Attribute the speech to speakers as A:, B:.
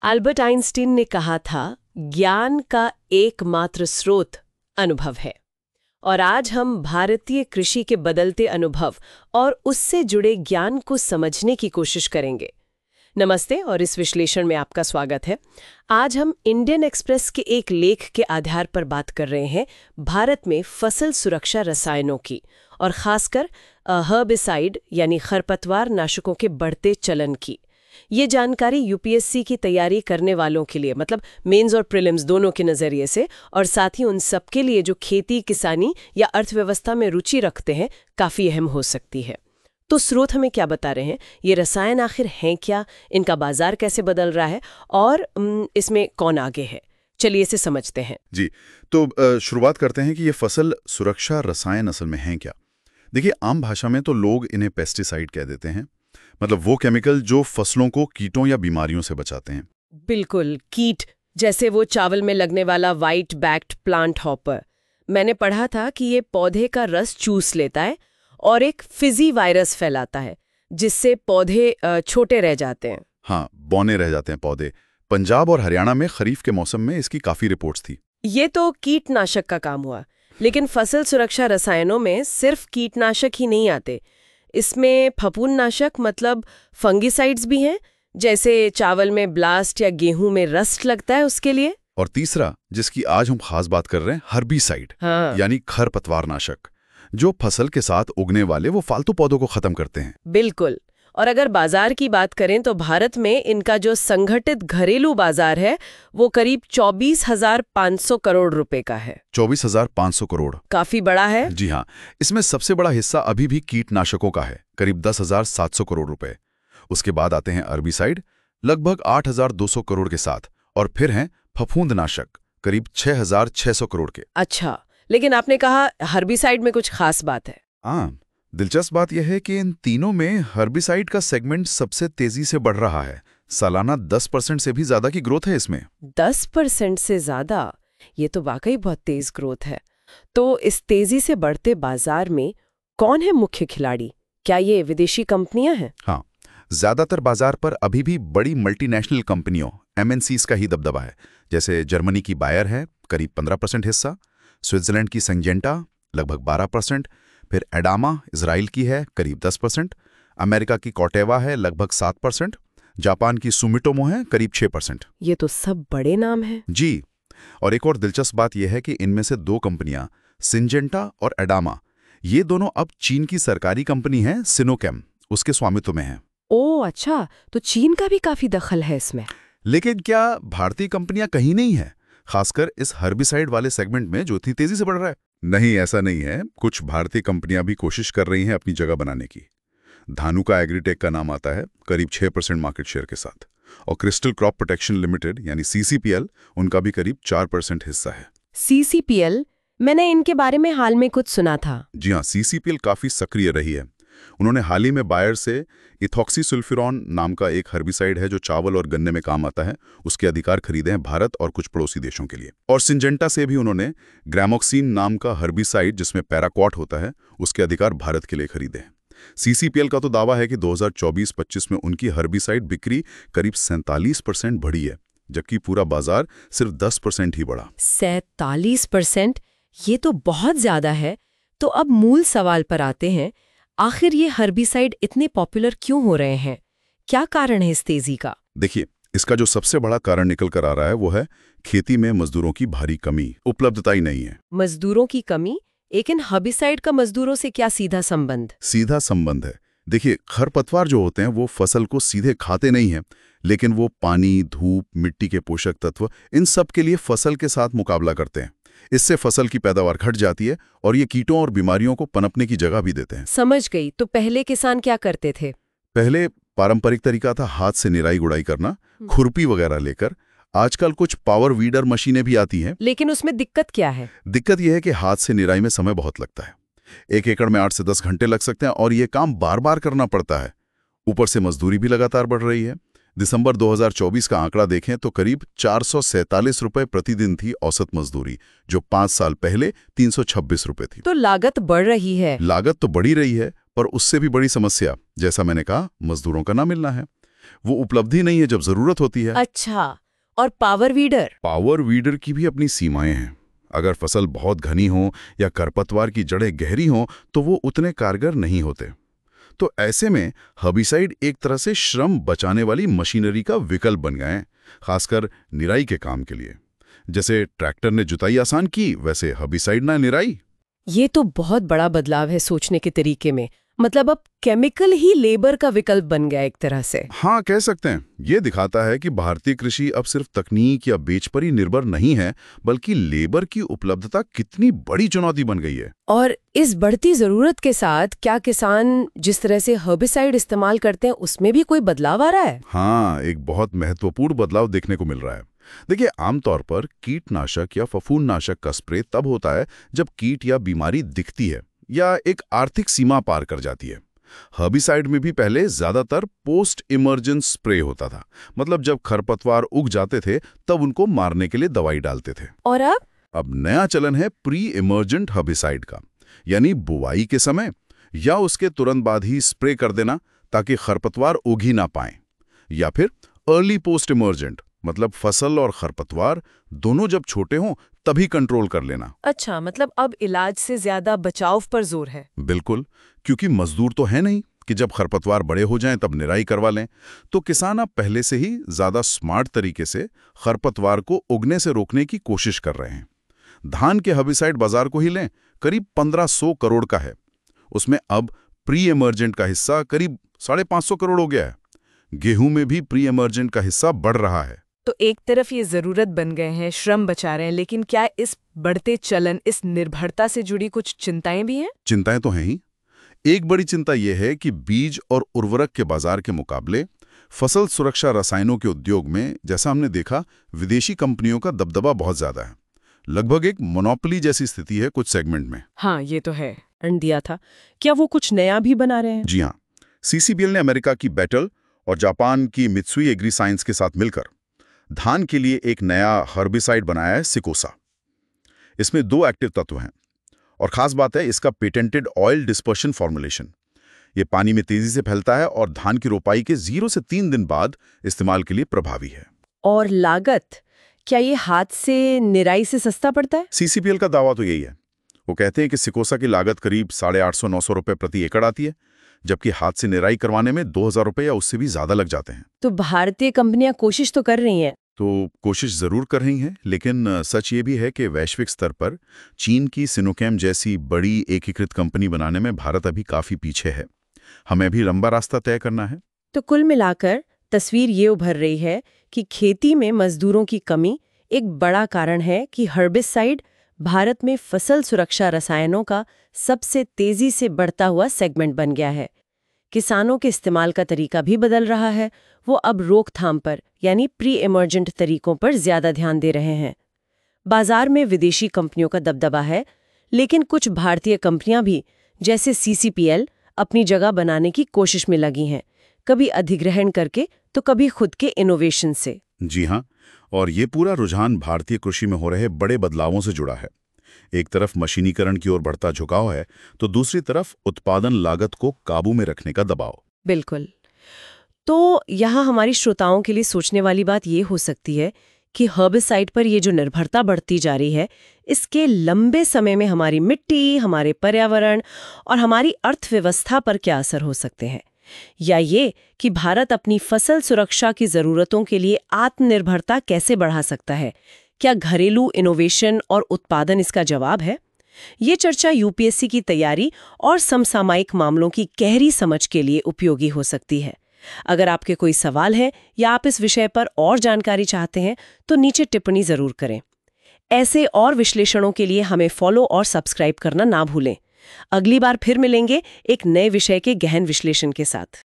A: Albert Einstein ने कहा था, ज्ञान का एकमात्र स्रोत अनुभव है। और आज हम भारतीय कृषि के बदलते अनुभव और उससे जुड़े ज्ञान को समझने की कोशिश करेंगे। नमस्ते और इस विश्लेषण में आपका स्वागत है। आज हम इंडियन एक्सप्रेस के एक लेख के आधार पर बात कर रहे हैं भारत में फसल सुरक्षा रसायनों की, और खासकर हर्बिसाइड यानी खरपतवार नाशकों के बढ़ते चलन की। ये जानकारी यूपीएससी की तैयारी करने वालों के लिए, मतलब मेंस और प्रीलिम्स दोनों के नज़रिए से, और साथ ही उन सब के लिए जो खेती, किसानी या अर्थव्यवस्था में रुचि रखते हैं, काफ़ी अहम हो सकती है। तो स्रोत हमें क्या बता रहे हैं, ये रसायन आखिर हैं क्या, इनका बाजार कैसे बदल रहा है और इसमें कौन आगे है? चलिए इसे समझते हैं।
B: जी, तो शुरुआत करते हैं कि ये फसल सुरक्षा रसायन असल में हैं क्या। देखिए, आम भाषा में तो लोग इन्हें पेस्टिसाइड कह देते हैं, मतलब वो केमिकल जो फसलों को कीटों या बीमारियों से बचाते हैं।
A: बिल्कुल, कीट, जैसे वो चावल में लगने वाला व्हाइट बैक्ड प्लांट हॉपर। मैंने पढ़ा था कि ये पौधे का रस चूस लेता है और एक फिजी वायरस फैलाता है, जिससे पौधे छोटे रह जाते हैं।
B: हाँ, बौने रह जाते हैं पौधे। पंजाब और हरियाणा में खरीफ के मौसम में इसकी काफ़ी रिपोर्ट्स थी।
A: ये तो कीटनाशक का काम हुआ, लेकिन फसल सुरक्षा रसायनों में सिर्फ कीटनाशक ही नहीं आते। इसमें फफूंदनाशक मतलब फंगिसाइड्स भी हैं, जैसे चावल में ब्लास्ट या गेहूं में रस्ट लगता है उसके लिए।
B: और तीसरा, जिसकी आज हम खास बात कर रहे हैं, हर्बिसाइड,
A: हाँ।
B: यानी खरपतवारनाशक, जो फसल के साथ उगने वाले वो फालतू पौधों को खत्म करते हैं।
A: बिल्कुल। और अगर बाजार की बात करें तो भारत में इनका जो संगठित घरेलू बाजार है वो करीब 24,500 करोड़ रुपए का है।
B: 24,500 करोड़,
A: काफी बड़ा है।
B: जी हाँ। इसमें सबसे बड़ा हिस्सा अभी भी कीटनाशकों का है, करीब 10,700 करोड़ रुपए। उसके बाद आते हैं हर्बिसाइड, लगभग 8,200 करोड़ के साथ, और फिर हैं फफूंदनाशक, करीब 6,600 करोड़ के।
A: अच्छा, लेकिन आपने कहा हर्बिसाइड में कुछ खास बात है।
B: हाँ, दिलचस्प बात यह है कि इन तीनों में हर्बिसाइड का सेगमेंट सबसे तेजी से बढ़ रहा है। सालाना 10% से भी ज्यादा की ग्रोथ है इसमें।
A: 10% से ज्यादा? ये तो वाकई बहुत तेज ग्रोथ है। तो इस तेजी से बढ़ते बाजार में कौन है मुख्य खिलाड़ी? क्या ये विदेशी कंपनियां हैं?
B: हाँ, ज्यादातर बाजार पर अभी भी बड़ी मल्टीनेशनल कंपनियों एमएनसीज का ही दबदबा है। जैसे जर्मनी की बायर है, करीब 15% हिस्सा, स्विट्जरलैंड की सिंजेंटा लगभग 12%, फिर एडामा इजराइल की है, करीब 10%, अमेरिका की कॉर्टेवा है, लगभग 7%, जापान की सुमिटोमो है, करीब 6%।
A: ये तो सब बड़े नाम हैं।
B: जी, और एक और दिलचस्प बात यह है कि इनमें से दो कंपनियां, सिंजेंटा और एडामा, ये दोनों अब चीन की सरकारी कंपनी है सिनोकेम, उसके स्वामित्व में है।
A: ओह अच्छा, तो चीन का भी काफी दखल है इसमें।
B: लेकिन क्या भारतीय कंपनियां कहीं नहीं है, खासकर इस हर्बिसाइड वाले सेगमेंट में जो इतनी तेजी से बढ़ रहा है? नहीं, ऐसा नहीं है। कुछ भारतीय कंपनियां भी कोशिश कर रही हैं अपनी जगह बनाने की। धानुका एग्रीटेक का नाम आता है, करीब 6% मार्केट शेयर के साथ, और क्रिस्टल क्रॉप प्रोटेक्शन लिमिटेड यानी सीसीपीएल, उनका भी करीब 4% हिस्सा है।
A: सीसीपीएल, मैंने इनके बारे में हाल में कुछ सुना था।
B: जी हाँ, सीसीपीएल काफी सक्रिय रही है। उन्होंने हाल ही में बायर से इथॉक्सीसुल्फिरॉन नाम का एक हर्बिसाइड है जो चावल और गन्ने में काम आता है, उसके अधिकार खरीदे हैं भारत और कुछ पड़ोसी देशों के लिए। और सिंजेंटा से भी उन्होंने ग्रामोक्सिन नाम का हर्बिसाइड, जिसमें पैराक्वाट होता है, उसके अधिकार भारत के लिए खरीदे हैं। सीसीपीएल का तो दावा है कि 2024-25 में उनकी हर्बिसाइड बिक्री करीब 47% बढ़ी है, जबकि पूरा बाजार सिर्फ 10% ही बढ़ा।
A: 47%? ये तो बहुत ज्यादा है। तो अब मूल सवाल पर आते हैं, आखिर ये हर्बिसाइड इतने पॉपुलर क्यों हो रहे हैं? क्या कारण है इस तेजी का?
B: देखिए, इसका जो सबसे बड़ा कारण निकल कर आ रहा है वो है खेती में मजदूरों की भारी कमी, उपलब्धता ही नहीं है।
A: मजदूरों की कमी? लेकिन हर्बिसाइड का मजदूरों से क्या सीधा संबंध?
B: सीधा संबंध है। देखिए, खरपतवार जो होते हैं वो फसल को सीधे खाते नहीं हैं, लेकिन वो पानी, धूप, मिट्टी के पोषक तत्व, इन सब के लिए फसल के साथ मुकाबला करते हैं। इससे फसल की पैदावार घट जाती है और ये कीटों और बीमारियों को पनपने की जगह भी देते हैं।
A: समझ गई। तो पहले किसान क्या करते थे?
B: पहले पारंपरिक तरीका था हाथ से निराई गुड़ाई करना, खुरपी वगैरह लेकर। आजकल कुछ पावर वीडर मशीनें भी आती हैं।
A: लेकिन उसमें दिक्कत क्या है?
B: दिक्कत यह है कि हाथ से निराई में समय बहुत लगता है। 1 एकड़ में 8 से 10 घंटे लग सकते हैं और ये काम बार बार करना पड़ता है। ऊपर से मजदूरी भी लगातार बढ़ रही है। दिसंबर 2024 का आंकड़ा देखें तो करीब 447 रुपए प्रतिदिन थी औसत मजदूरी, जो 5 साल पहले 326 रुपए थी।
A: तो लागत बढ़ रही है।
B: लागत तो बढ़ी रही है, पर उससे भी बड़ी समस्या, जैसा मैंने कहा, मजदूरों का ना मिलना है। वो उपलब्धि नहीं है जब जरूरत होती है।
A: अच्छा, और पावर वीडर?
B: पावर वीडर की भी अपनी सीमाएं हैं। अगर फसल बहुत घनी हो या खरपतवार की जड़ें गहरी हों तो वो उतने कारगर नहीं होते। तो ऐसे में हर्बिसाइड एक तरह से श्रम बचाने वाली मशीनरी का विकल्प बन गए हैं, खासकर निराई के काम के लिए। जैसे ट्रैक्टर ने जुताई आसान की, वैसे हर्बिसाइड ना निराई।
A: ये तो बहुत बड़ा बदलाव है सोचने के तरीके में। मतलब अब केमिकल ही लेबर का विकल्प बन गया एक तरह से।
B: हाँ, कह सकते हैं। ये दिखाता है कि भारतीय कृषि अब सिर्फ तकनीक या बेच पर ही निर्भर नहीं है, बल्कि लेबर की उपलब्धता कितनी बड़ी चुनौती बन गई है।
A: और इस बढ़ती जरूरत के साथ क्या किसान जिस तरह से हर्बिसाइड इस्तेमाल करते हैं उसमें भी कोई बदलाव आ रहा है?
B: हाँ, एक बहुत महत्वपूर्ण बदलाव देखने को मिल रहा है। देखिए, आमतौर पर कीटनाशक या फफूंदनाशक का स्प्रे तब होता है जब कीट या बीमारी दिखती है या एक आर्थिक सीमा पार कर जाती है। हर्बिसाइड में भी पहले ज्यादातर पोस्ट इमर्जेंस स्प्रे होता था, मतलब जब खरपतवार उग जाते थे तब उनको मारने के लिए दवाई डालते थे।
A: और
B: अब नया चलन है प्री इमर्जेंट हर्बिसाइड का, यानी बुवाई के समय या उसके तुरंत बाद ही स्प्रे कर देना ताकि खरपतवार उग ही ना पाए। या फिर अर्ली पोस्ट इमर्जेंट, मतलब फसल और खरपतवार दोनों जब छोटे हों तभी कंट्रोल कर लेना।
A: अच्छा, मतलब अब इलाज से ज्यादा बचाव पर जोर है।
B: बिल्कुल, क्योंकि मजदूर तो है नहीं कि जब खरपतवार बड़े हो जाएं तब निराई करवा लें। तो किसान अब पहले से ही ज्यादा स्मार्ट तरीके से खरपतवार को उगने से रोकने की कोशिश कर रहे हैं। धान के हर्बिसाइड बाजार को ही लें, करीब 1500 करोड़ का है। उसमें अब प्री इमर्जेंट का हिस्सा करीब 550 करोड़ हो गया है। गेहूं में भी प्री इमर्जेंट का हिस्सा बढ़ रहा है।
C: तो एक तरफ ये जरूरत बन गए हैं, श्रम बचा रहे हैं, लेकिन क्या इस बढ़ते चलन, इस निर्भरता से जुड़ी कुछ चिंताएं भी हैं?
B: चिंताएं तो हैं ही। एक बड़ी चिंता यह है कि बीज और उर्वरक के बाजार के मुकाबले फसल सुरक्षा रसायनों के उद्योग में, जैसा हमने देखा, विदेशी कंपनियों का दबदबा बहुत ज्यादा है। लगभग एक मोनोपोली जैसी स्थिति है कुछ सेगमेंट में।
C: हाँ, ये तो है।
A: दिया था, क्या वो कुछ नया भी बना रहे हैं?
B: जी हाँ, सीसीबीएल ने अमेरिका की बैटल और जापान की मित्सुई एग्री साइंस के साथ मिलकर धान के लिए एक नया हर्बिसाइड बनाया है, सिकोसा। इसमें 2 एक्टिव तत्व हैं और खास बात है इसका पेटेंटेड ऑयल डिस्पर्शन फॉर्मुलेशन। ये पानी में तेजी से फैलता है और धान की रोपाई के 0 से 3 दिन बाद इस्तेमाल के लिए प्रभावी है।
A: और लागत, क्या ये हाथ से निराई से सस्ता पड़ता है?
B: सीसीपीएल का दावा तो यही है। वो कहते हैं कि सिकोसा की लागत करीब 850-900 रुपए प्रति एकड़ आती है, जबकि हाथ से निराई करवाने में 2000 रुपए या उससे भी ज्यादा लग जाते हैं।
A: तो भारतीय कंपनियां कोशिश तो कर रही हैं।
B: तो कोशिश जरूर कर रही हैं, लेकिन सच ये भी है कि वैश्विक स्तर पर चीन की सिनोकेम जैसी बड़ी एकीकृत कंपनी बनाने में भारत अभी काफी पीछे है। हमें अभी लंबा रास्ता तय करना है।
A: तो कुल मिलाकर तस्वीर ये उभर रही है कि खेती में मजदूरों की कमी एक बड़ा कारण है कि हर्बिसाइड भारत में फसल सुरक्षा रसायनों का सबसे तेजी से बढ़ता हुआ सेगमेंट बन गया है। किसानों के इस्तेमाल का तरीका भी बदल रहा है। वो अब रोकथाम पर, यानी प्री इमर्जेंट तरीकों पर ज्यादा ध्यान दे रहे हैं। बाजार में विदेशी कंपनियों का दबदबा है, लेकिन कुछ भारतीय कंपनियां भी, जैसे सीसीपीएल, अपनी जगह बनाने की कोशिश में लगी हैं, कभी अधिग्रहण करके तो कभी खुद के इनोवेशन से।
B: जी हाँ, और ये पूरा रुझान भारतीय कृषि में हो रहे बड़े बदलावों से जुड़ा है। एक तरफ मशीनीकरण की ओर बढ़ता झुकाव है, तो दूसरी तरफ उत्पादन लागत को काबू में रखने का दबाव।
A: बिल्कुल। तो यहाँ हमारी श्रोताओं के लिए सोचने वाली बात ये हो सकती है कि हर्बिसाइड पर ये जो निर्भरता बढ़ती जा रही है, इसके लंबे समय में हमारी मिट्टी, हमारे पर्यावरण और हमारी अर्थव्यवस्था पर क्या असर हो सकते हैं, या ये कि भारत अपनी फसल सुरक्षा की जरूरतों के लिए आत्मनिर्भरता कैसे बढ़ा सकता है। क्या घरेलू इनोवेशन और उत्पादन इसका जवाब है? ये चर्चा यूपीएससी की तैयारी और समसामयिक मामलों की गहरी समझ के लिए उपयोगी हो सकती है। अगर आपके कोई सवाल है या आप इस विषय पर और जानकारी चाहते हैं तो नीचे टिप्पणी जरूर करें। ऐसे और विश्लेषणों के लिए हमें फॉलो और सब्सक्राइब करना ना भूलें। अगली बार फिर मिलेंगे एक नए विषय के गहन विश्लेषण के साथ।